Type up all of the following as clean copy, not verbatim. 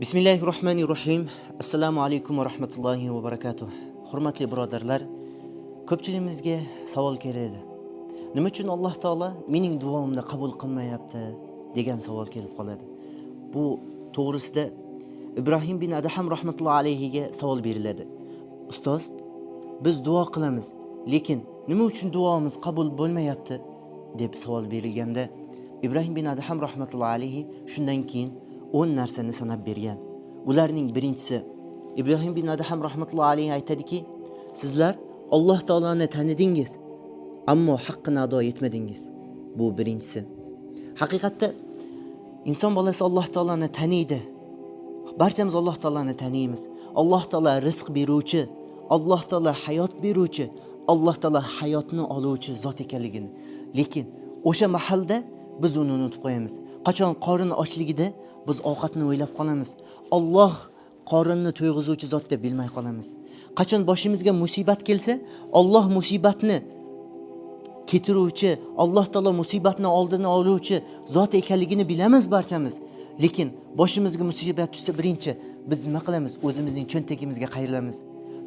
Bismillahirrohmanirrohim. Assalomu alaykum va rahmatullohi va barakatuh. Hurmatli birodarlar, ko'pchiligimizga savol keladi. Nima uchun Alloh taolo mening duomni qabul qilmayapti degan savol kelib qoladi. Bu to'g'risida Ibrohim bin Adham rahmatullohi alayhiga savol beriladi. Ustoz, biz duo qilamiz, lekin nima uchun duomiz qabul bo'lmayapti deb savol berilganda, Ibrohim bin Adham rahmatullohi alayhi shundan keyin 10 narsani sanab bergan. Ularning birinchisi, Ibrohim bin Adham rahmatullohi alayhi aytadiki, sizlar Alloh taoloni tanidingiz, ammo haqqini ado etmadingiz. Bu birinchisi. Haqiqatda inson bolasi Alloh taoloni taniydi. Barchamiz Alloh taoloni taniymiz. Alloh taolo rizq beruvchi, Alloh taolo hayot beruvchi, Alloh taolo hayotni oluvchi zot ekanligini. Lekin o'sha mahalda biz uni unutib qo'yamiz. Qachon qorin ochligida biz ovqatni o'ylab qolamiz. Alloh qorinni to'yg'izuvchi zot deb bilmay qolamiz. Qachon boshimizga musibat kelsa, Alloh musibatni ketiruvchi, Alloh taolo musibatni oldini oluvchi zot ekanligini bilamiz barchamiz. Lekin boshimizga musibat tushsa, birinchi biz nima qilamiz? O'zimizning cho'ntagimizga qayrilamiz.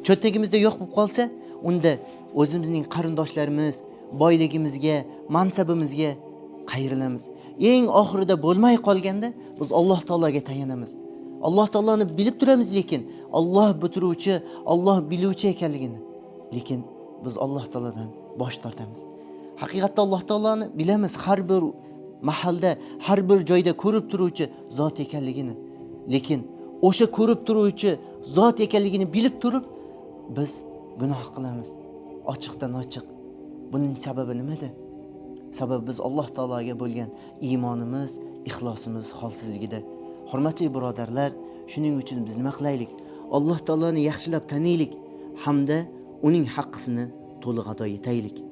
Cho'ntagimizda yo'q bo'lib qolsa, unda o'zimizning qarindoshlarimiz, boyligimizga, mansabimizga qayrilamiz. Eng oxirida bo'lmay qolganda biz Alloh taologa tayanamiz. Alloh taoloni bilib turamiz, lekin Alloh bitiruvchi, Alloh biluvchi ekanligini. Lekin biz Alloh taolodan bosh tortamiz. Haqiqatda Alloh taoloni bilamiz, har bir mahalda, har bir joyda ko'rib turuvchi zot ekanligini. Lekin o'sha ko'rib turuvchi zot ekanligini bilib turib biz gunoh qilamiz. Ochiqdan ochiq. Buning sababi nimada? Sababi biz Alloh taologa bo'lgan iymonimiz, ixlosimiz holsizligida. Hurmatli birodarlar, shuning uchun biz nima qilaylik? Alloh taoloni yaxshilab taniylik hamda uning haqqisini to'liq ado etaylik.